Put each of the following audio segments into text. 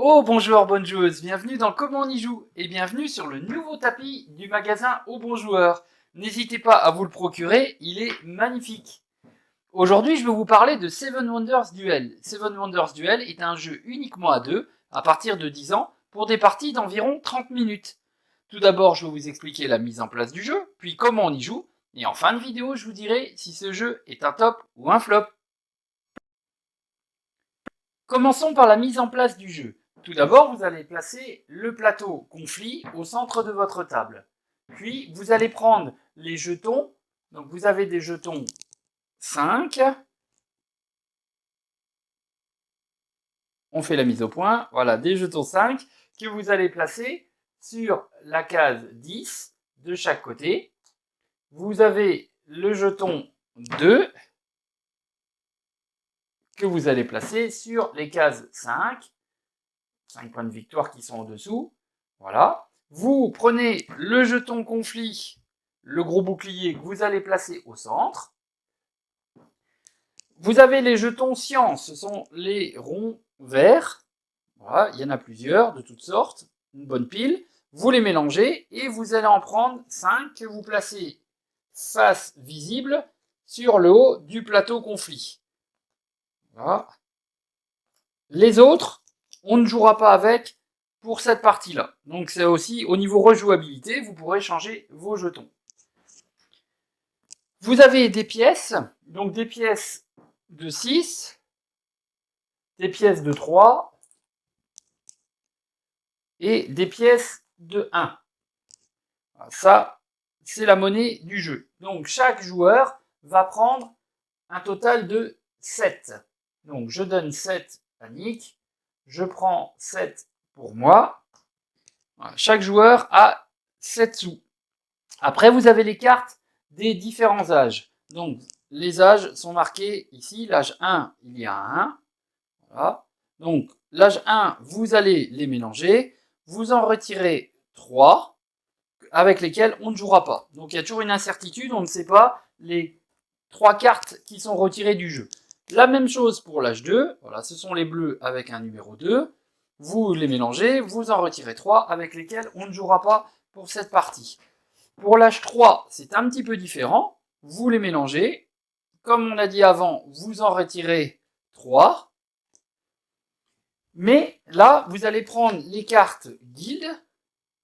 Oh bon joueur, bonne joueuse, bienvenue dans Comment on y joue et bienvenue sur le nouveau tapis du magasin Oh bon joueur. N'hésitez pas à vous le procurer, il est magnifique. Aujourd'hui, je vais vous parler de Seven Wonders Duel. Seven Wonders Duel est un jeu uniquement à deux, à partir de 10 ans, pour des parties d'environ 30 minutes. Tout d'abord, je vais vous expliquer la mise en place du jeu, puis comment on y joue, et en fin de vidéo, je vous dirai si ce jeu est un top ou un flop. Commençons par la mise en place du jeu. Tout d'abord, vous allez placer le plateau conflit au centre de votre table. Puis, vous allez prendre les jetons. Donc, vous avez des jetons 5. On fait la mise au point. Voilà, des jetons 5 que vous allez placer sur la case 10 de chaque côté. Vous avez le jeton 2 que vous allez placer sur les cases 5. 5 points de victoire qui sont en dessous. Voilà. Vous prenez le jeton conflit, le gros bouclier que vous allez placer au centre. Vous avez les jetons science, ce sont les ronds verts. Voilà, il y en a plusieurs de toutes sortes, une bonne pile. Vous les mélangez et vous allez en prendre 5 que vous placez face visible sur le haut du plateau conflit. Voilà. Les autres, on ne jouera pas avec pour cette partie-là. Donc c'est aussi au niveau rejouabilité, vous pourrez changer vos jetons. Vous avez des pièces, donc des pièces de 6, des pièces de 3 et des pièces de 1. Ça, c'est la monnaie du jeu. Donc chaque joueur va prendre un total de 7. Donc je donne 7 à Nick, je prends 7 pour moi. Voilà. Chaque joueur a 7 sous. Après, vous avez les cartes des différents âges. Donc, les âges sont marqués ici. L'âge 1, il y a un 1. Voilà. Donc, l'âge 1, vous allez les mélanger. Vous en retirez 3 avec lesquels on ne jouera pas. Donc, il y a toujours une incertitude. On ne sait pas les 3 cartes qui sont retirées du jeu. La même chose pour l'âge 2. Voilà, ce sont les bleus avec un numéro 2. Vous les mélangez. Vous en retirez 3 avec lesquels on ne jouera pas pour cette partie. Pour l'âge 3, c'est un petit peu différent. Vous les mélangez. Comme on a dit avant, vous en retirez 3. Mais là, vous allez prendre les cartes guild.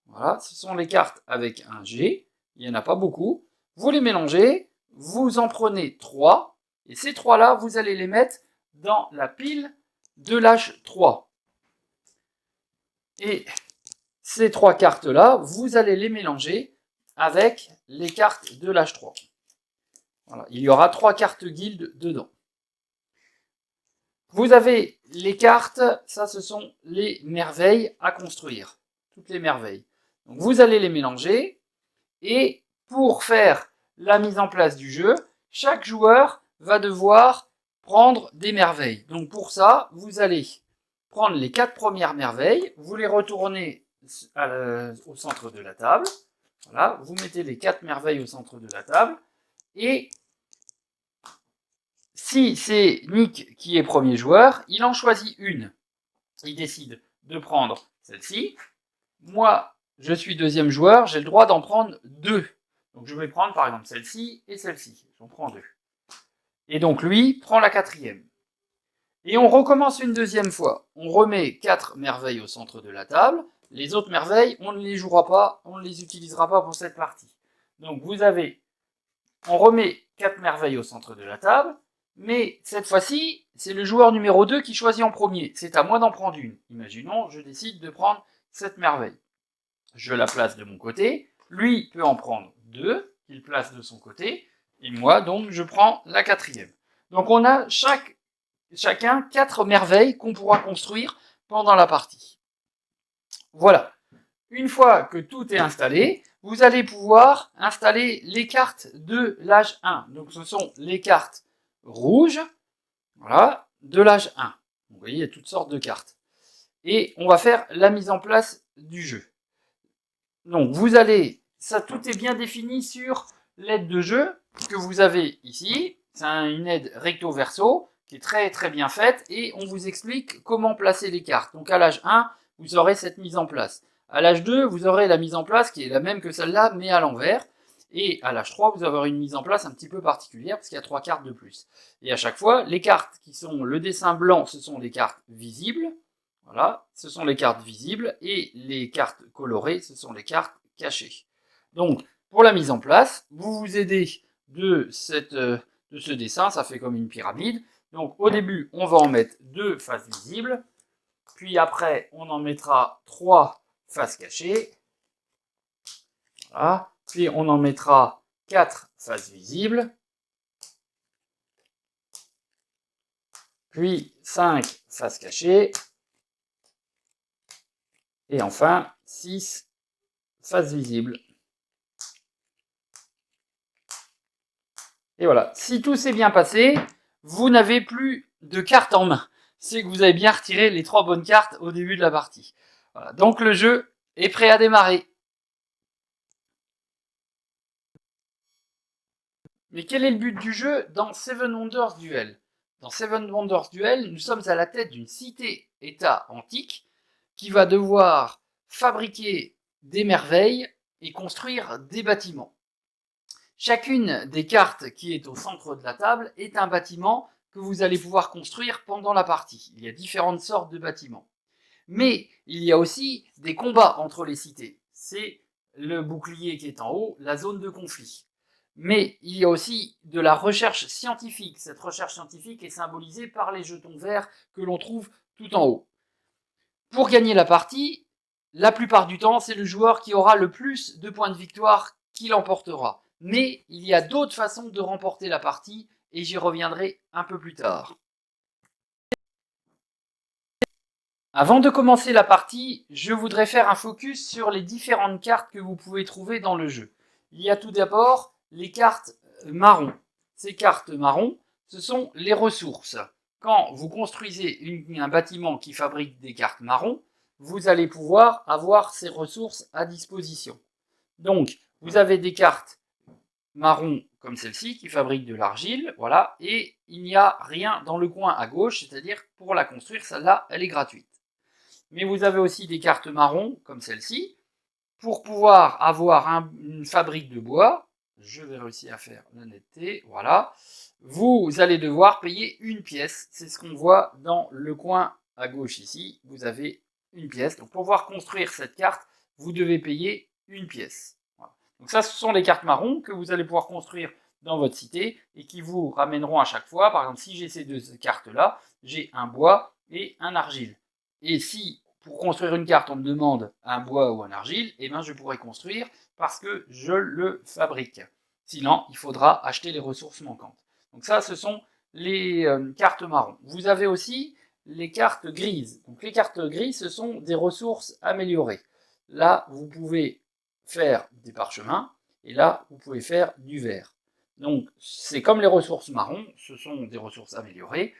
Voilà, ce sont les cartes avec un G. Il n'y en a pas beaucoup. Vous les mélangez. Vous en prenez 3. Et ces 3-là, vous allez les mettre dans la pile de l'âge 3. Et ces 3 cartes-là, vous allez les mélanger avec les cartes de l'âge 3. Voilà, il y aura 3 cartes guild dedans. Vous avez les cartes, ça ce sont les merveilles à construire. Toutes les merveilles. Donc vous allez les mélanger et pour faire la mise en place du jeu, chaque joueur va devoir prendre des merveilles. Donc pour ça, vous allez prendre les 4 premières merveilles, vous les retournez au centre de la table. Voilà, vous mettez les 4 merveilles au centre de la table. Et si c'est Nick qui est premier joueur, il en choisit une. Il décide de prendre celle-ci. Moi, je suis deuxième joueur, j'ai le droit d'en prendre 2. Donc je vais prendre par exemple celle-ci et celle-ci. J'en prends 2. Et donc lui prend la 4e. Et on recommence une deuxième fois. On remet 4 merveilles au centre de la table. Les autres merveilles, on ne les jouera pas, on ne les utilisera pas pour cette partie. Donc vous avez, on remet 4 merveilles au centre de la table, mais cette fois-ci, c'est le joueur numéro 2 qui choisit en premier. C'est à moi d'en prendre une. Imaginons, je décide de prendre cette merveille. Je la place de mon côté, lui peut en prendre 2, qu'il place de son côté, et moi, donc, je prends la 4e. Donc on a chacun 4 merveilles qu'on pourra construire pendant la partie. Voilà. Une fois que tout est installé, vous allez pouvoir installer les cartes de l'âge 1. Donc ce sont les cartes rouges, voilà, de l'âge 1. Vous voyez, il y a toutes sortes de cartes. Et on va faire la mise en place du jeu. Donc vous allez, ça tout est bien défini sur l'aide de jeu que vous avez ici. C'est une aide recto verso qui est très très bien faite, et on vous explique comment placer les cartes. Donc à l'âge 1, vous aurez cette mise en place. À l'âge 2, vous aurez la mise en place qui est la même que celle-là, mais à l'envers. Et à l'âge 3, vous aurez une mise en place un petit peu particulière, parce qu'il y a 3 cartes de plus. Et à chaque fois, les cartes qui sont le dessin blanc, ce sont les cartes visibles. Voilà, ce sont les cartes visibles, et les cartes colorées, ce sont les cartes cachées. Donc, pour la mise en place, vous vous aidez de ce dessin, ça fait comme une pyramide. Donc, au début, on va en mettre 2 faces visibles, puis après, on en mettra 3 faces cachées. Voilà. Puis on en mettra 4 faces visibles, puis 5 faces cachées, et enfin 6 faces visibles. Et voilà, si tout s'est bien passé, vous n'avez plus de cartes en main. C'est que vous avez bien retiré les 3 bonnes cartes au début de la partie. Voilà. Donc le jeu est prêt à démarrer. Mais quel est le but du jeu dans Seven Wonders Duel? Dans Seven Wonders Duel, nous sommes à la tête d'une cité-état antique qui va devoir fabriquer des merveilles et construire des bâtiments. Chacune des cartes qui est au centre de la table est un bâtiment que vous allez pouvoir construire pendant la partie. Il y a différentes sortes de bâtiments. Mais il y a aussi des combats entre les cités. C'est le bouclier qui est en haut, la zone de conflit. Mais il y a aussi de la recherche scientifique. Cette recherche scientifique est symbolisée par les jetons verts que l'on trouve tout en haut. Pour gagner la partie, la plupart du temps, c'est le joueur qui aura le plus de points de victoire qui l'emportera. Mais il y a d'autres façons de remporter la partie, et j'y reviendrai un peu plus tard. Avant de commencer la partie, je voudrais faire un focus sur les différentes cartes que vous pouvez trouver dans le jeu. Il y a tout d'abord les cartes marron. Ces cartes marron, ce sont les ressources. Quand vous construisez un bâtiment qui fabrique des cartes marron, vous allez pouvoir avoir ces ressources à disposition. Donc, vous avez des cartes marron comme celle-ci qui fabrique de l'argile, voilà, et il n'y a rien dans le coin à gauche, c'est-à-dire pour la construire, celle-là, elle est gratuite. Mais vous avez aussi des cartes marron, comme celle-ci, pour pouvoir avoir une fabrique de bois. Je vais réussir à faire la netteté, voilà. Vous allez devoir payer une pièce, c'est ce qu'on voit dans le coin à gauche ici, vous avez une pièce. Donc pour pouvoir construire cette carte, vous devez payer une pièce. Voilà. Donc ça, ce sont les cartes marron que vous allez pouvoir construire dans votre cité et qui vous ramèneront à chaque fois. Par exemple, si j'ai ces 2 cartes-là, j'ai un bois et un argile. Et si pour construire une carte on me demande un bois ou un argile, eh bien je pourrais construire parce que je le fabrique. Sinon, il faudra acheter les ressources manquantes. Donc ça, ce sont les cartes marron. Vous avez aussi les cartes grises. Donc les cartes grises, ce sont des ressources améliorées. Là, vous pouvez faire des parchemins, et là, vous pouvez faire du verre. Donc c'est comme les ressources marron, ce sont des ressources améliorées.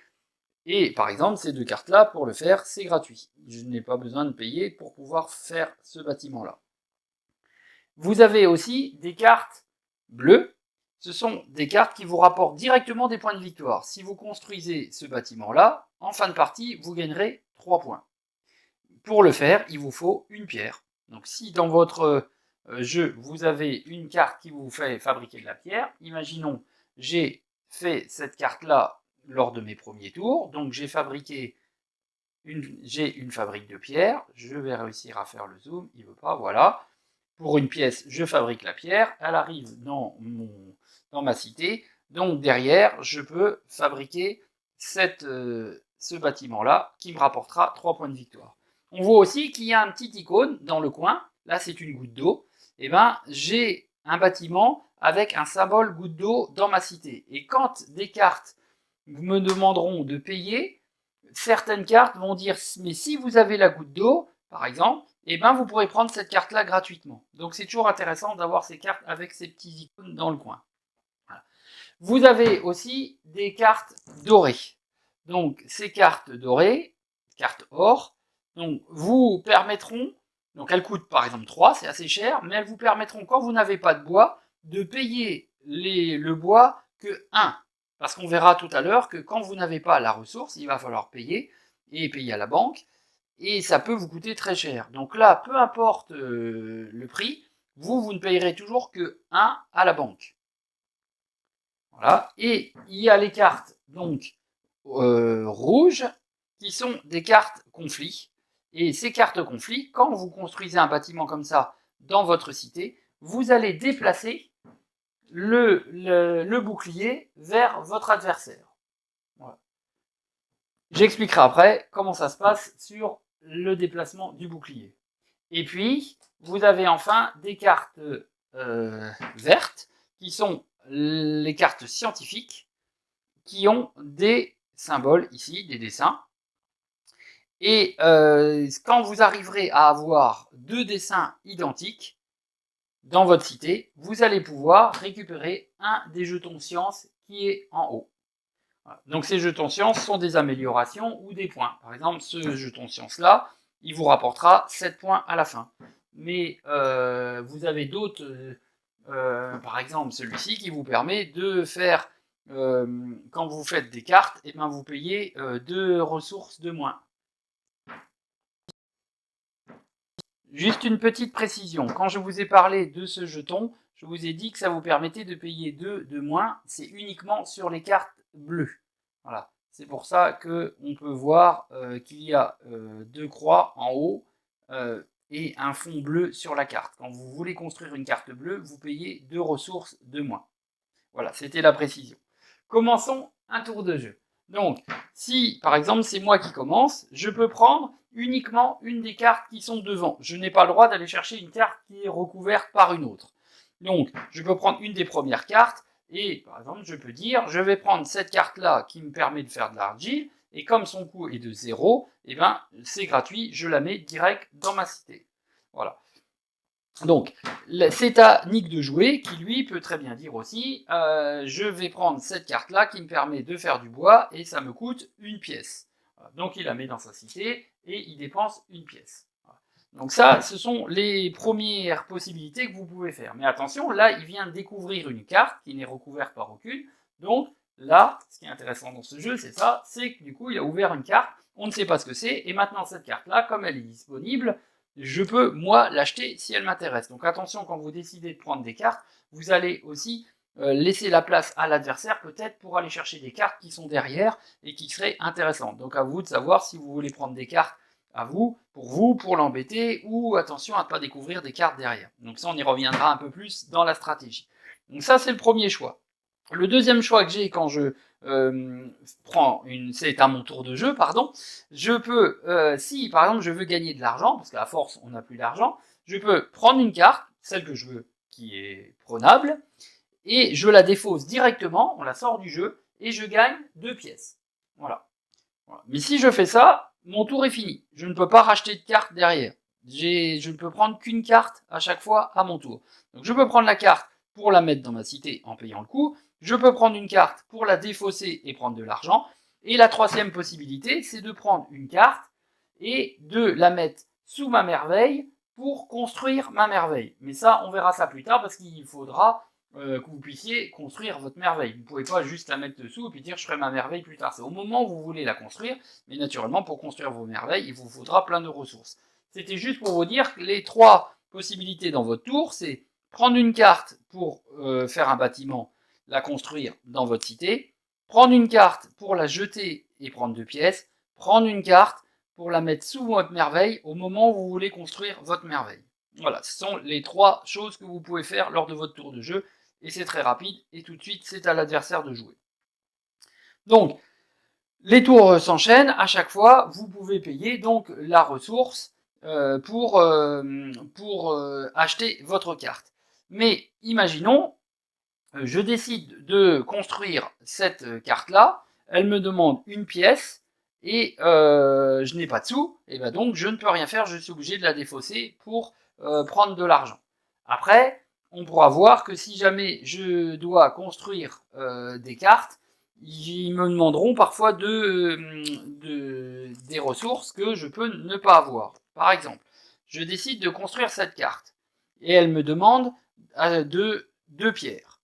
Et par exemple, ces 2 cartes-là, pour le faire, c'est gratuit. Je n'ai pas besoin de payer pour pouvoir faire ce bâtiment-là. Vous avez aussi des cartes bleues. Ce sont des cartes qui vous rapportent directement des points de victoire. Si vous construisez ce bâtiment-là, en fin de partie, vous gagnerez 3 points. Pour le faire, il vous faut une pierre. Donc si dans votre jeu, vous avez une carte qui vous fait fabriquer de la pierre, imaginons, j'ai fait cette carte-là lors de mes premiers tours, donc j'ai fabriqué une fabrique de pierre, je vais réussir à faire le zoom, il veut pas, voilà. Pour une pièce, je fabrique la pierre, elle arrive dans ma cité, donc derrière, je peux fabriquer ce bâtiment-là qui me rapportera 3 points de victoire. On voit aussi qu'il y a un petit icône dans le coin, là c'est une goutte d'eau, et ben j'ai un bâtiment avec un symbole goutte d'eau dans ma cité. Et quand des cartes me demanderont de payer, certaines cartes vont dire mais si vous avez la goutte d'eau, par exemple, eh ben vous pourrez prendre cette carte-là gratuitement. Donc c'est toujours intéressant d'avoir ces cartes avec ces petits icônes dans le coin. Voilà. Vous avez aussi des cartes dorées. Donc ces cartes dorées, cartes or, donc vous permettront, donc elles coûtent par exemple 3, c'est assez cher, mais elles vous permettront quand vous n'avez pas de bois, de payer le bois que 1. Parce qu'on verra tout à l'heure que quand vous n'avez pas la ressource, il va falloir payer, et payer à la banque, et ça peut vous coûter très cher. Donc là, peu importe le prix, vous ne payerez toujours que 1 à la banque. Voilà. Et il y a les cartes donc rouges, qui sont des cartes conflits. Et ces cartes conflits, quand vous construisez un bâtiment comme ça dans votre cité, vous allez déplacer le bouclier vers votre adversaire. Voilà. J'expliquerai après comment ça se passe sur le déplacement du bouclier. Et puis, vous avez enfin des cartes vertes, qui sont les cartes scientifiques, qui ont des symboles ici, des dessins. Et quand vous arriverez à avoir 2 dessins identiques dans votre cité, vous allez pouvoir récupérer un des jetons science qui est en haut. Voilà. Donc ces jetons science sont des améliorations ou des points. Par exemple, ce jeton science là, il vous rapportera 7 points à la fin. Mais vous avez d'autres, par exemple celui-ci qui vous permet de faire, quand vous faites des cartes, et ben vous payez 2 ressources de moins. Juste une petite précision, quand je vous ai parlé de ce jeton, je vous ai dit que ça vous permettait de payer 2 de moins, c'est uniquement sur les cartes bleues. Voilà, c'est pour ça qu'on peut voir qu'il y a 2 croix en haut et un fond bleu sur la carte. Quand vous voulez construire une carte bleue, vous payez 2 ressources de moins. Voilà, c'était la précision. Commençons un tour de jeu. Donc, si par exemple c'est moi qui commence, je peux prendre uniquement une des cartes qui sont devant. Je n'ai pas le droit d'aller chercher une carte qui est recouverte par une autre. Donc, je peux prendre une des premières cartes, et par exemple, je peux dire, je vais prendre cette carte-là qui me permet de faire de l'argile, et comme son coût est de 0, eh ben, c'est gratuit, je la mets direct dans ma cité. Voilà. Donc, c'est à Nick de jouer, qui lui peut très bien dire aussi, je vais prendre cette carte-là qui me permet de faire du bois, et ça me coûte une pièce. Donc il la met dans sa cité, et il dépense une pièce. Donc ça, ce sont les premières possibilités que vous pouvez faire. Mais attention, là, il vient de découvrir une carte qui n'est recouverte par aucune. Donc là, ce qui est intéressant dans ce jeu, c'est ça, c'est que du coup, il a ouvert une carte, on ne sait pas ce que c'est, et maintenant cette carte-là, comme elle est disponible, je peux, moi, l'acheter si elle m'intéresse. Donc attention, quand vous décidez de prendre des cartes, vous allez aussi laisser la place à l'adversaire, peut-être, pour aller chercher des cartes qui sont derrière et qui seraient intéressantes. Donc à vous de savoir si vous voulez prendre des cartes à vous, pour l'embêter, ou attention à ne pas découvrir des cartes derrière. Donc ça, on y reviendra un peu plus dans la stratégie. Donc ça, c'est le premier choix. Le deuxième choix que j'ai quand je prends c'est à mon tour de jeu, pardon, je peux, si par exemple je veux gagner de l'argent, parce qu'à force on n'a plus d'argent, je peux prendre une carte, celle que je veux, qui est prenable, et je la défausse directement, on la sort du jeu, et je gagne 2 pièces. Voilà. Mais si je fais ça, mon tour est fini. Je ne peux pas racheter de carte derrière. Je ne peux prendre qu'une carte à chaque fois à mon tour. Donc je peux prendre la carte pour la mettre dans ma cité en payant le coup. Je peux prendre une carte pour la défausser et prendre de l'argent. Et la troisième possibilité, c'est de prendre une carte et de la mettre sous ma merveille pour construire ma merveille. Mais ça, on verra ça plus tard parce qu'il faudra que vous puissiez construire votre merveille. Vous ne pouvez pas juste la mettre dessous et puis dire je ferai ma merveille plus tard. C'est au moment où vous voulez la construire, mais naturellement pour construire vos merveilles, il vous faudra plein de ressources. C'était juste pour vous dire que les 3 possibilités dans votre tour, c'est prendre une carte pour faire un bâtiment, la construire dans votre cité, prendre une carte pour la jeter et prendre 2 pièces, prendre une carte pour la mettre sous votre merveille au moment où vous voulez construire votre merveille. Voilà, ce sont les 3 choses que vous pouvez faire lors de votre tour de jeu, et c'est très rapide, et tout de suite c'est à l'adversaire de jouer. Donc, les tours s'enchaînent, à chaque fois vous pouvez payer donc la ressource pour acheter votre carte. Mais imaginons, je décide de construire cette carte-là, elle me demande une pièce, et je n'ai pas de sous, et ben donc je ne peux rien faire, je suis obligé de la défausser pour prendre de l'argent. Après, on pourra voir que si jamais je dois construire des cartes, ils me demanderont parfois des ressources que je peux ne pas avoir. Par exemple, je décide de construire cette carte, et elle me demande deux pierres.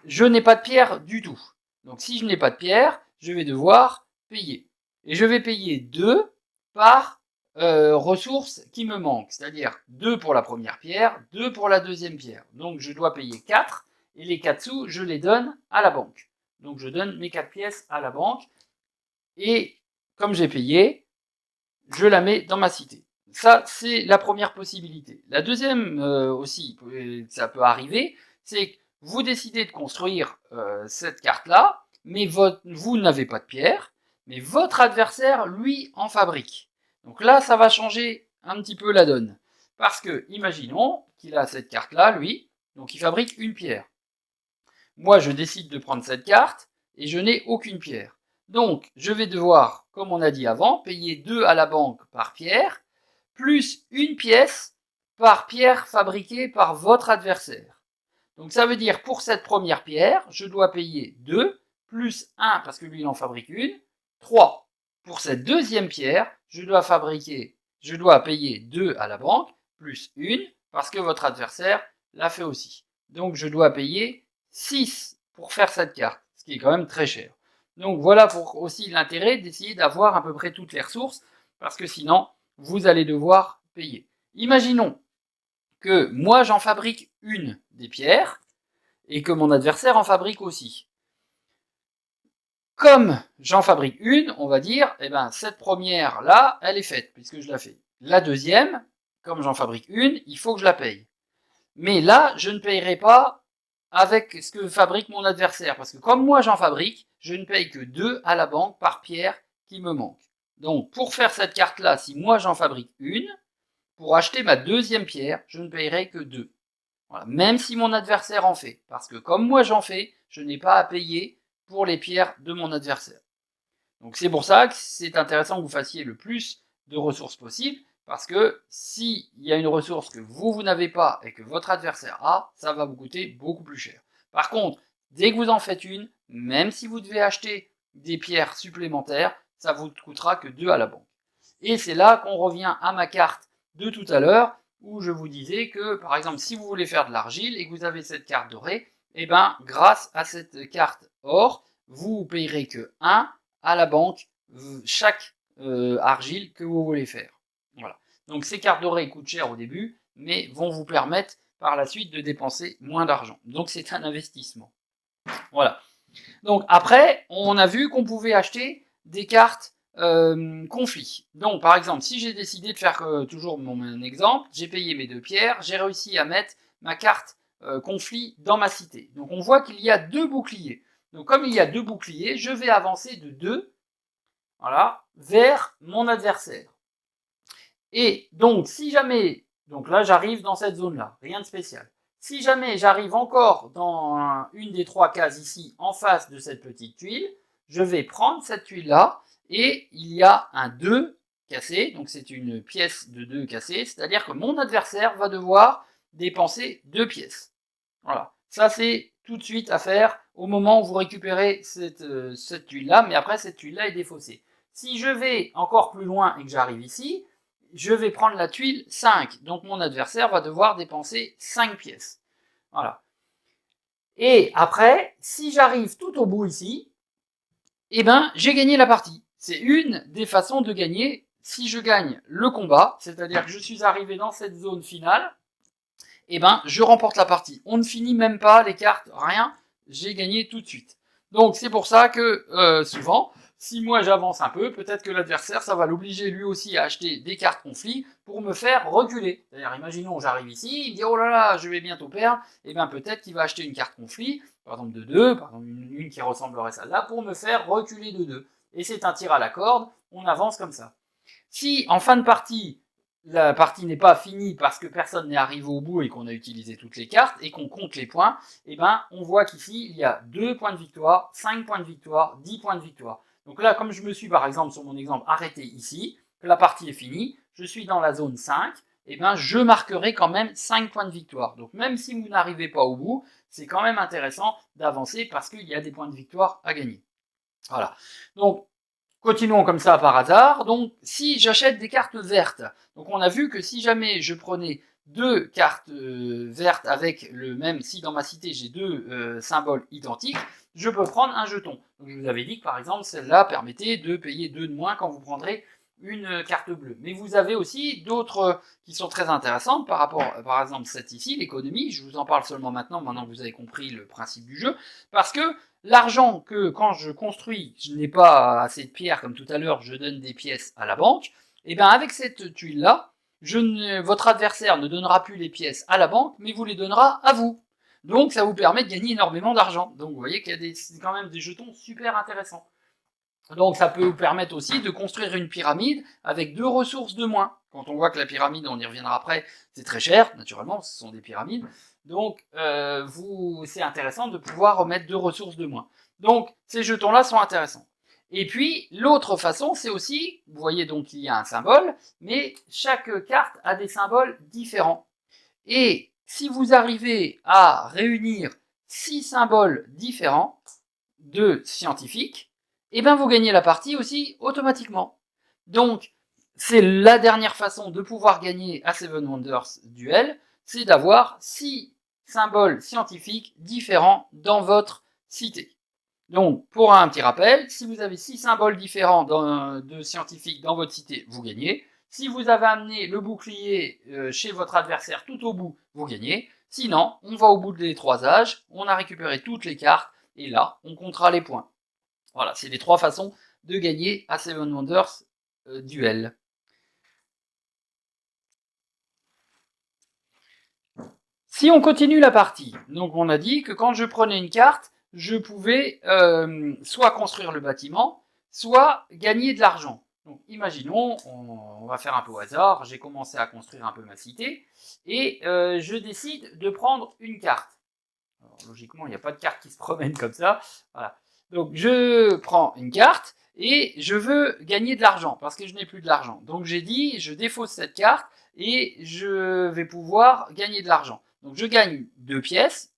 Je n'ai pas de pierre du tout. Donc si je n'ai pas de pierre, je vais devoir payer. Et je vais payer 2 par ressources qui me manquent, c'est-à-dire 2 pour la première pierre, 2 pour la deuxième pierre. Donc je dois payer 4, et les 4 sous, je les donne à la banque. Donc je donne mes 4 pièces à la banque, et comme j'ai payé, je la mets dans ma cité. Ça, c'est la première possibilité. La deuxième aussi, ça peut arriver, c'est que vous décidez de construire cette carte-là, mais vous n'avez pas de pierre, mais votre adversaire, lui, en fabrique. Donc là, ça va changer un petit peu la donne. Parce que, imaginons qu'il a cette carte-là, lui, donc il fabrique une pierre. Moi, je décide de prendre cette carte, et je n'ai aucune pierre. Donc, je vais devoir, comme on a dit avant, payer 2 à la banque par pierre, plus une pièce par pierre fabriquée par votre adversaire. Donc ça veut dire, pour cette première pierre, je dois payer 2, plus 1, parce que lui, il en fabrique une, 3. Pour cette deuxième pierre, je dois payer 2 à la banque, plus 1, parce que votre adversaire l'a fait aussi. Donc je dois payer 6 pour faire cette carte, ce qui est quand même très cher. Donc voilà pour aussi l'intérêt d'essayer d'avoir à peu près toutes les ressources, parce que sinon, vous allez devoir payer. Imaginons que moi j'en fabrique une des pierres, et que mon adversaire en fabrique aussi. Comme j'en fabrique une, on va dire, eh ben, cette première-là, elle est faite, puisque je la fais. La deuxième, comme j'en fabrique une, il faut que je la paye. Mais là, je ne payerai pas avec ce que fabrique mon adversaire, parce que comme moi j'en fabrique, je ne paye que 2 à la banque par pierre qui me manque. Donc, pour faire cette carte-là, si moi j'en fabrique une, pour acheter ma deuxième pierre, je ne payerai que 2. Voilà. Même si mon adversaire en fait. Parce que comme moi j'en fais, je n'ai pas à payer pour les pierres de mon adversaire. Donc c'est pour ça que c'est intéressant que vous fassiez le plus de ressources possible, parce que s'il y a une ressource que vous n'avez pas et que votre adversaire a, ça va vous coûter beaucoup plus cher. Par contre, dès que vous en faites une, même si vous devez acheter des pierres supplémentaires, ça vous coûtera que 2 à la banque. Et c'est là qu'on revient à ma carte de tout à l'heure, où je vous disais que, par exemple, si vous voulez faire de l'argile et que vous avez cette carte dorée, eh ben, grâce à cette carte or, vous payerez que 1 à la banque chaque argile que vous voulez faire. Voilà. Donc ces cartes dorées coûtent cher au début, mais vont vous permettre par la suite de dépenser moins d'argent. Donc c'est un investissement. Voilà. Donc après, on a vu qu'on pouvait acheter des cartes conflits. Donc par exemple, si j'ai décidé de faire toujours mon exemple, j'ai payé mes 2 pierres, j'ai réussi à mettre ma carte conflit dans ma cité. Donc on voit qu'il y a 2 boucliers. Donc comme il y a 2 boucliers, je vais avancer de 2, voilà, vers mon adversaire. Et donc si jamais, donc là j'arrive dans cette zone-là, rien de spécial. Si jamais j'arrive encore dans une des 3 cases ici, en face de cette petite tuile, je vais prendre cette tuile-là, et il y a un 2 cassé, donc c'est une pièce de 2 cassée, c'est-à-dire que mon adversaire va devoir dépenser 2 pièces. Voilà, ça c'est tout de suite à faire au moment où vous récupérez cette tuile-là, mais après cette tuile-là est défaussée. Si je vais encore plus loin et que j'arrive ici, je vais prendre la tuile 5, donc mon adversaire va devoir dépenser 5 pièces. Voilà. Et après, si j'arrive tout au bout ici, eh ben, j'ai gagné la partie. C'est une des façons de gagner si je gagne le combat, c'est-à-dire que je suis arrivé dans cette zone finale, eh ben, je remporte la partie. On ne finit même pas les cartes, rien, j'ai gagné tout de suite. Donc c'est pour ça que souvent, si moi j'avance un peu, peut-être que l'adversaire, ça va l'obliger lui aussi à acheter des cartes conflits pour me faire reculer. C'est-à-dire, imaginons, j'arrive ici, il me dit, oh là là, je vais bientôt perdre, et bien peut-être qu'il va acheter une carte conflit, par exemple de 2, par exemple une qui ressemblerait à celle-là, pour me faire reculer de 2. Et c'est un tir à la corde, on avance comme ça. Si, en fin de partie, la partie n'est pas finie parce que personne n'est arrivé au bout et qu'on a utilisé toutes les cartes et qu'on compte les points, eh ben, on voit qu'ici, il y a 2 points de victoire, 5 points de victoire, 10 points de victoire. Donc là, comme je me suis, par exemple, sur mon exemple, arrêté ici, que la partie est finie, je suis dans la zone 5, eh ben, je marquerai quand même 5 points de victoire. Donc même si vous n'arrivez pas au bout, c'est quand même intéressant d'avancer parce qu'il y a des points de victoire à gagner. Voilà. Donc, continuons comme ça par hasard. Donc, si j'achète des cartes vertes, donc on a vu que si jamais je prenais 2 cartes vertes avec le même, si dans ma cité j'ai 2 symboles identiques, je peux prendre un jeton. Donc je vous avais dit que par exemple, celle-là permettait de payer 2 de moins quand vous prendrez une carte bleue. Mais vous avez aussi d'autres qui sont très intéressantes par rapport, par exemple, cette ici, l'économie. Je vous en parle seulement maintenant que vous avez compris le principe du jeu. Parce que l'argent que, quand je construis, je n'ai pas assez de pierres, comme tout à l'heure, je donne des pièces à la banque, et bien avec cette tuile-là, votre adversaire ne donnera plus les pièces à la banque, mais vous les donnera à vous. Donc ça vous permet de gagner énormément d'argent. Donc vous voyez qu'il y a quand même des jetons super intéressants. Donc ça peut vous permettre aussi de construire une pyramide avec 2 ressources de moins. Quand on voit que la pyramide, on y reviendra après, c'est très cher, naturellement, ce sont des pyramides. Donc c'est intéressant de pouvoir remettre 2 ressources de moins. Donc ces jetons-là sont intéressants. Et puis l'autre façon, c'est aussi, vous voyez donc il y a un symbole, mais chaque carte a des symboles différents. Et si vous arrivez à réunir 6 symboles différents de scientifiques, et bien vous gagnez la partie aussi automatiquement. Donc, c'est la dernière façon de pouvoir gagner à Seven Wonders Duel, c'est d'avoir 6 symboles scientifiques différents dans votre cité. Donc, pour un petit rappel, si vous avez 6 symboles différents de scientifiques dans votre cité, vous gagnez. Si vous avez amené le bouclier chez votre adversaire tout au bout, vous gagnez. Sinon, on va au bout des 3 âges, on a récupéré toutes les cartes, et là, on comptera les points. Voilà, c'est les 3 façons de gagner à Seven Wonders Duel. Si on continue la partie, donc on a dit que quand je prenais une carte, je pouvais soit construire le bâtiment, soit gagner de l'argent. Donc imaginons, on va faire un peu au hasard, j'ai commencé à construire un peu ma cité, et je décide de prendre une carte. Alors, logiquement, il n'y a pas de carte qui se promène comme ça. Voilà. Donc je prends une carte, et je veux gagner de l'argent, parce que je n'ai plus de l'argent. Donc j'ai dit, je défausse cette carte, et je vais pouvoir gagner de l'argent. Donc je gagne 2 pièces,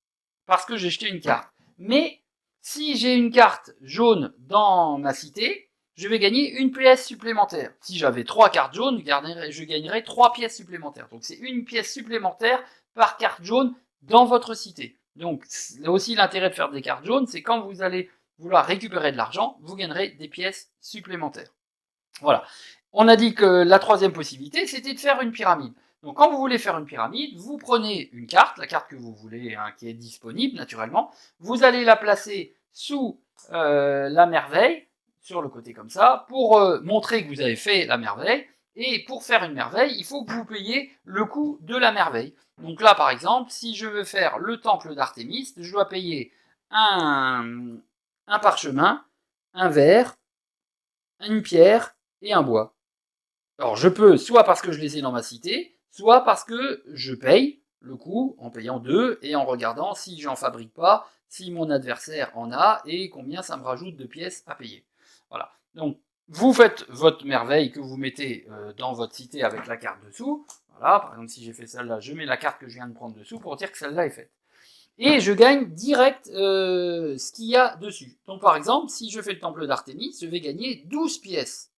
parce que j'ai jeté une carte. Mais, si j'ai une carte jaune dans ma cité, je vais gagner une pièce supplémentaire. Si j'avais 3 cartes jaunes, je gagnerais 3 pièces supplémentaires. Donc c'est une pièce supplémentaire par carte jaune dans votre cité. Donc c'est aussi l'intérêt de faire des cartes jaunes, c'est quand vous allez vouloir récupérer de l'argent, vous gagnerez des pièces supplémentaires. Voilà. On a dit que la troisième possibilité, c'était de faire une pyramide. Donc quand vous voulez faire une pyramide, vous prenez une carte, la carte que vous voulez, hein, qui est disponible naturellement, vous allez la placer sous la merveille, sur le côté comme ça, pour montrer que vous avez fait la merveille, et pour faire une merveille, il faut que vous payiez le coût de la merveille. Donc là, par exemple, si je veux faire le temple d'Artémis, je dois payer un parchemin, un verre, une pierre et un bois. Alors je peux, soit parce que je les ai dans ma cité, soit parce que je paye le coût en payant 2 et en regardant si j'en fabrique pas, si mon adversaire en a et combien ça me rajoute de pièces à payer. Voilà. Donc vous faites votre merveille que vous mettez dans votre cité avec la carte dessous. Voilà, par exemple si j'ai fait celle-là, je mets la carte que je viens de prendre dessous pour dire que celle-là est faite. Et je gagne direct ce qu'il y a dessus. Donc par exemple, si je fais le temple d'Artémis, je vais gagner 12 pièces.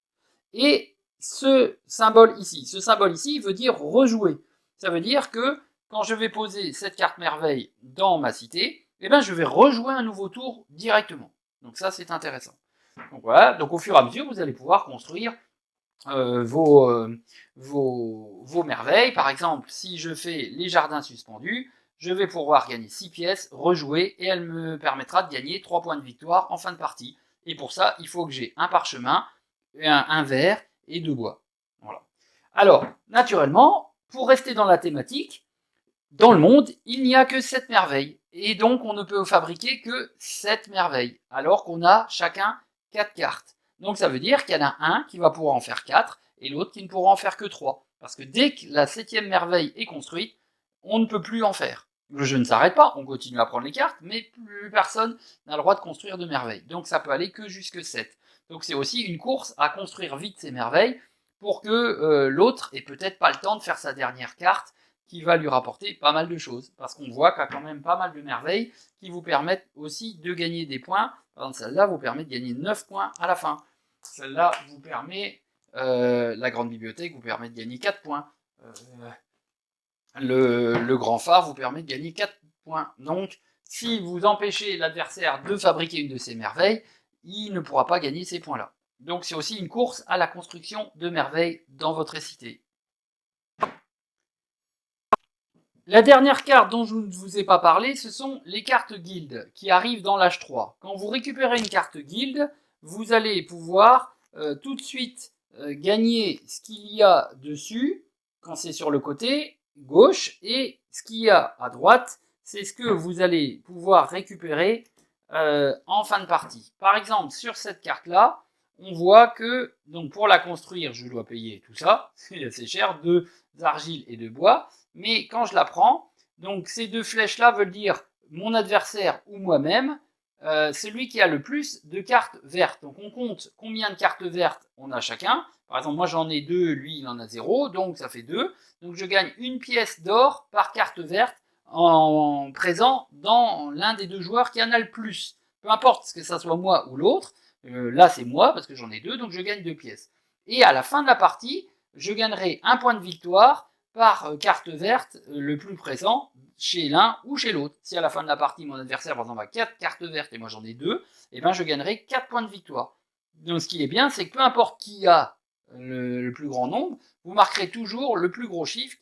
Et ce symbole ici veut dire rejouer. Ça veut dire que quand je vais poser cette carte merveille dans ma cité, eh ben je vais rejouer un nouveau tour directement. Donc ça c'est intéressant. Donc voilà, donc au fur et à mesure vous allez pouvoir construire vos merveilles. Par exemple, si je fais les jardins suspendus, je vais pouvoir gagner 6 pièces, rejouer, et elle me permettra de gagner 3 points de victoire en fin de partie. Et pour ça, il faut que j'ai un parchemin, un verre et 2 bois. Voilà. Alors, naturellement, pour rester dans la thématique, dans le monde, il n'y a que 7 merveilles. Et donc, on ne peut fabriquer que 7 merveilles, alors qu'on a chacun 4 cartes. Donc ça veut dire qu'il y en a un qui va pouvoir en faire 4 et l'autre qui ne pourra en faire que 3. Parce que dès que la 7e merveille est construite, on ne peut plus en faire. Le jeu ne s'arrête pas, on continue à prendre les cartes, mais plus personne n'a le droit de construire de merveilles. Donc ça peut aller que jusque 7. Donc c'est aussi une course à construire vite ces merveilles pour que l'autre ait peut-être pas le temps de faire sa dernière carte qui va lui rapporter pas mal de choses. Parce qu'on voit qu'il y a quand même pas mal de merveilles qui vous permettent aussi de gagner des points. Par exemple, celle-là vous permet de gagner 9 points à la fin. Celle-là vous permet, la grande bibliothèque vous permet de gagner 4 points. Le grand phare vous permet de gagner 4 points. Donc, si vous empêchez l'adversaire de fabriquer une de ces merveilles, il ne pourra pas gagner ces points-là. Donc c'est aussi une course à la construction de merveilles dans votre cité. La dernière carte dont je ne vous ai pas parlé, ce sont les cartes guild qui arrivent dans l'âge 3. Quand vous récupérez une carte guild, vous allez pouvoir tout de suite gagner ce qu'il y a dessus quand c'est sur le côté gauche, et ce qu'il y a à droite, c'est ce que vous allez pouvoir récupérer en fin de partie. Par exemple, sur cette carte-là, on voit que donc pour la construire, je dois payer tout ça, c'est assez cher, de argile et de bois. Mais quand je la prends, donc ces deux flèches-là veulent dire mon adversaire ou moi-même, celui qui a le plus de cartes vertes. Donc on compte combien de cartes vertes on a chacun. Par exemple, moi j'en ai 2, lui il en a 0, donc ça fait 2. Donc je gagne une pièce d'or par carte verte en présent dans l'un des deux joueurs qui en a le plus. Peu importe que ça soit moi ou l'autre, là c'est moi parce que j'en ai 2, donc je gagne 2 pièces. Et à la fin de la partie, je gagnerai un point de victoire par carte verte le plus présent chez l'un ou chez l'autre. Si à la fin de la partie, mon adversaire, par exemple, a 4 cartes vertes et moi j'en ai 2, et ben je gagnerai 4 points de victoire. Donc ce qui est bien, c'est que peu importe qui a le plus grand nombre, vous marquerez toujours le plus gros chiffre,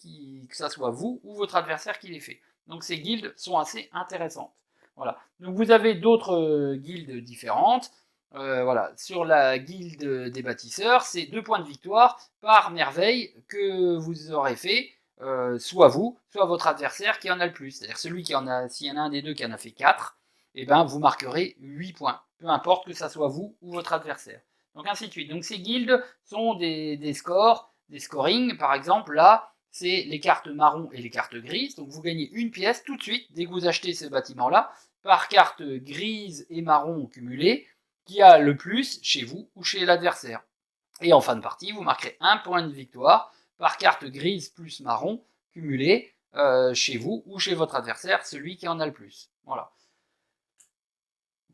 que ça soit vous ou votre adversaire qui l'ait fait. Donc ces guildes sont assez intéressantes. Voilà. Donc vous avez d'autres guildes différentes. Voilà, sur la guilde des bâtisseurs, c'est 2 points de victoire par merveille que vous aurez fait, soit vous, soit votre adversaire qui en a le plus. C'est-à-dire celui qui en a, s'il y en a un des deux qui en a fait 4, et ben vous marquerez 8 points, peu importe que ça soit vous ou votre adversaire. Donc ainsi de suite. Donc ces guildes sont des scores, des scorings. Par exemple, là, c'est les cartes marron et les cartes grises. Donc vous gagnez une pièce tout de suite dès que vous achetez ce bâtiment-là par carte grise et marron cumulée, qui a le plus chez vous ou chez l'adversaire. Et en fin de partie, vous marquerez un point de victoire par carte grise plus marron cumulée chez vous ou chez votre adversaire, celui qui en a le plus. Voilà.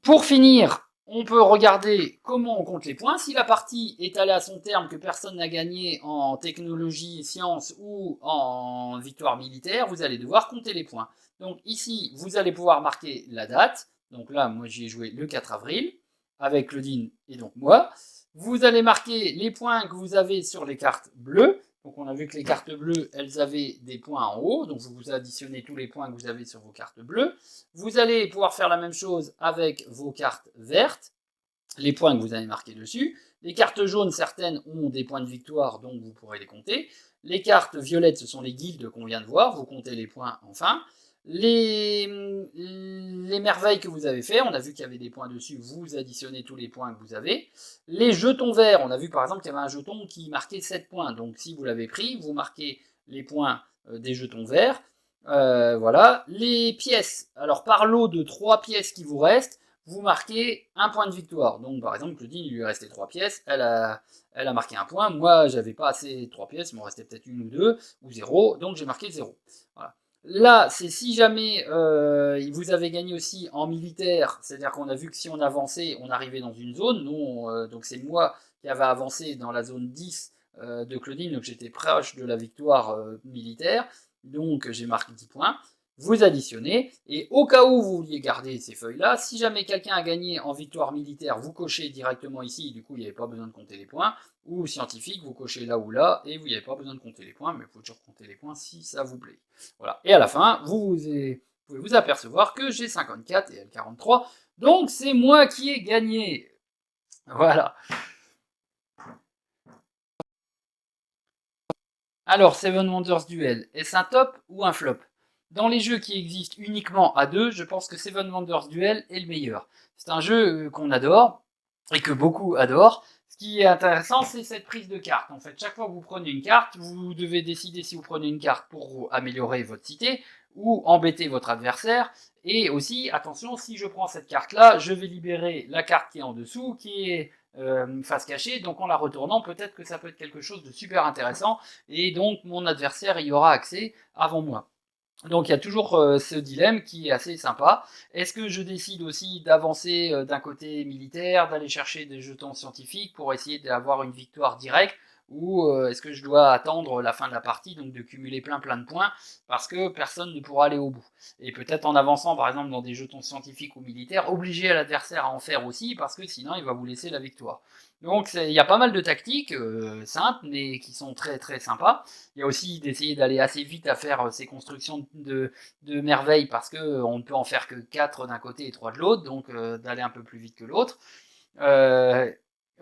Pour finir, on peut regarder comment on compte les points. Si la partie est allée à son terme, que personne n'a gagné en technologie, science ou en victoire militaire, vous allez devoir compter les points. Donc ici, vous allez pouvoir marquer la date. Donc là, moi j'y ai joué le 4 avril, avec Claudine et donc moi. Vous allez marquer les points que vous avez sur les cartes bleues. Donc on a vu que les cartes bleues, elles avaient des points en haut, donc vous additionnez tous les points que vous avez sur vos cartes bleues. Vous allez pouvoir faire la même chose avec vos cartes vertes, les points que vous avez marqués dessus. Les cartes jaunes, certaines ont des points de victoire, donc vous pourrez les compter. Les cartes violettes, ce sont les guildes qu'on vient de voir, vous comptez les points enfin. Les merveilles que vous avez fait, on a vu qu'il y avait des points dessus, vous additionnez tous les points que vous avez. Les jetons verts, on a vu par exemple qu'il y avait un jeton qui marquait 7 points, donc si vous l'avez pris, vous marquez les points des jetons verts. Voilà. Les pièces, alors par lot de 3 pièces qui vous restent, vous marquez un point de victoire. Donc par exemple, Claudine, il lui restait 3 pièces, elle a marqué un point, moi j'avais pas assez de 3 pièces, il m'en restait peut-être une ou deux, ou 0, donc j'ai marqué 0. Voilà. Là, c'est si jamais vous avez gagné aussi en militaire, c'est-à-dire qu'on a vu que si on avançait, on arrivait dans une zone. Nous, donc c'est moi qui avais avancé dans la zone 10 de Claudine, donc j'étais proche de la victoire militaire, donc j'ai marqué 10 points. Vous additionnez, et au cas où vous vouliez garder ces feuilles-là, si jamais quelqu'un a gagné en victoire militaire, vous cochez directement ici, du coup il n'y avait pas besoin de compter les points, ou scientifique, vous cochez là ou là, et vous n'avez pas besoin de compter les points, mais il faut toujours compter les points si ça vous plaît. Voilà. Et à la fin, vous pouvez vous apercevoir que j'ai 54 et elle 43, donc c'est moi qui ai gagné. Voilà. Alors, Seven Wonders Duel, est-ce un top ou un flop? Dans les jeux qui existent uniquement à deux, je pense que Seven Wonders Duel est le meilleur. C'est un jeu qu'on adore, et que beaucoup adorent. Ce qui est intéressant, c'est cette prise de carte. En fait, chaque fois que vous prenez une carte, vous devez décider si vous prenez une carte pour améliorer votre cité, ou embêter votre adversaire. Et aussi, attention, si je prends cette carte-là, je vais libérer la carte qui est en dessous, qui est face cachée, donc en la retournant, peut-être que ça peut être quelque chose de super intéressant, et donc mon adversaire y aura accès avant moi. Donc il y a toujours ce dilemme qui est assez sympa. Est-ce que je décide aussi d'avancer d'un côté militaire, d'aller chercher des jetons scientifiques pour essayer d'avoir une victoire directe, ou est-ce que je dois attendre la fin de la partie, donc de cumuler plein de points, parce que personne ne pourra aller au bout. Et peut-être en avançant, par exemple, dans des jetons scientifiques ou militaires, obliger l'adversaire à en faire aussi, parce que sinon il va vous laisser la victoire. Donc il y a pas mal de tactiques simples, mais qui sont très sympas. Il y a aussi d'essayer d'aller assez vite à faire ces constructions de merveilles, parce qu'on ne peut en faire que 4 d'un côté et 3 de l'autre, donc d'aller un peu plus vite que l'autre.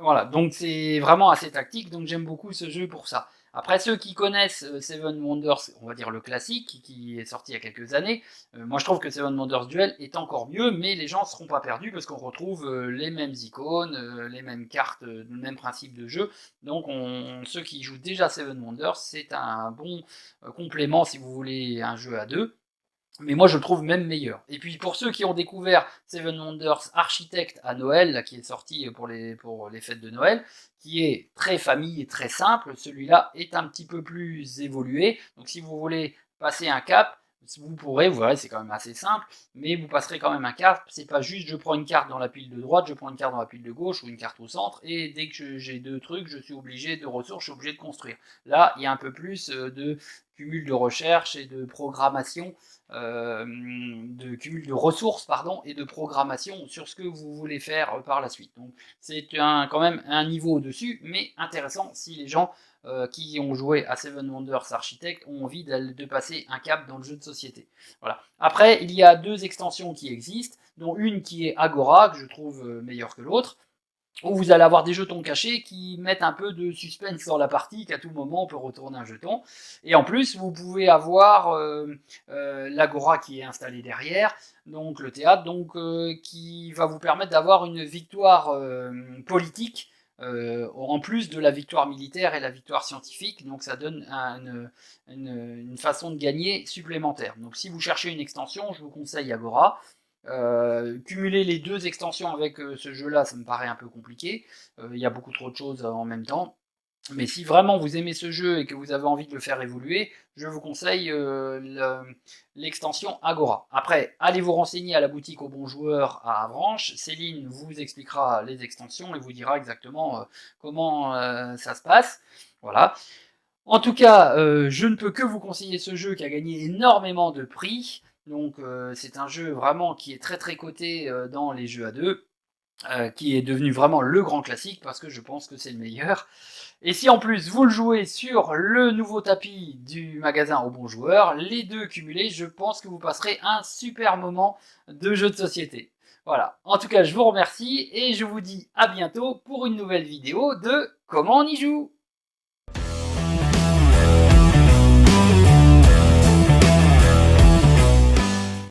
Voilà, donc c'est vraiment assez tactique, donc j'aime beaucoup ce jeu pour ça. Après, ceux qui connaissent Seven Wonders, on va dire le classique, qui est sorti il y a quelques années, moi je trouve que Seven Wonders Duel est encore mieux, mais les gens ne seront pas perdus parce qu'on retrouve les mêmes icônes, les mêmes cartes, le même principe de jeu. Donc ceux qui jouent déjà Seven Wonders, c'est un bon complément si vous voulez un jeu à deux. Mais moi je le trouve même meilleur. Et puis pour ceux qui ont découvert Seven Wonders Architect à Noël, là, qui est sorti pour les fêtes de Noël, qui est très famille et très simple, celui-là est un petit peu plus évolué. Donc si vous voulez passer un cap, vous pourrez, vous verrez, c'est quand même assez simple, mais vous passerez quand même un cap. C'est pas juste je prends une carte dans la pile de droite, je prends une carte dans la pile de gauche ou une carte au centre, et dès que j'ai deux trucs, je suis obligé de ressources, je suis obligé de construire. Là, il y a un peu plus de cumul de recherche et de programmation, de cumul de ressources pardon, et de programmation sur ce que vous voulez faire par la suite. Donc c'est quand même un niveau au-dessus, mais intéressant si les gens qui ont joué à Seven Wonders Architect ont envie de passer un cap dans le jeu de société. Voilà. Après, il y a deux extensions qui existent, dont une qui est Agora, que je trouve meilleure que l'autre, où vous allez avoir des jetons cachés qui mettent un peu de suspense dans la partie, qu'à tout moment on peut retourner un jeton. Et en plus, vous pouvez avoir l'agora qui est installée derrière, donc le théâtre, donc qui va vous permettre d'avoir une victoire politique en plus de la victoire militaire et la victoire scientifique, donc ça donne une façon de gagner supplémentaire. Donc si vous cherchez une extension, je vous conseille Agora. Cumuler les deux extensions avec ce jeu-là, ça me paraît un peu compliqué. Il y a beaucoup trop de choses en même temps. Mais si vraiment vous aimez ce jeu et que vous avez envie de le faire évoluer, je vous conseille l'extension Agora. Après, allez vous renseigner à la boutique Au Bon Joueur à Avranches. Céline vous expliquera les extensions et vous dira exactement comment ça se passe. Voilà. En tout cas, je ne peux que vous conseiller ce jeu qui a gagné énormément de prix. Donc c'est un jeu vraiment qui est très coté dans les jeux à deux, qui est devenu vraiment le grand classique parce que je pense que c'est le meilleur. Et si en plus vous le jouez sur le nouveau tapis du magasin Au Bon Joueur, les deux cumulés, je pense que vous passerez un super moment de jeu de société. Voilà. En tout cas, je vous remercie et je vous dis à bientôt pour une nouvelle vidéo de Comment on y joue.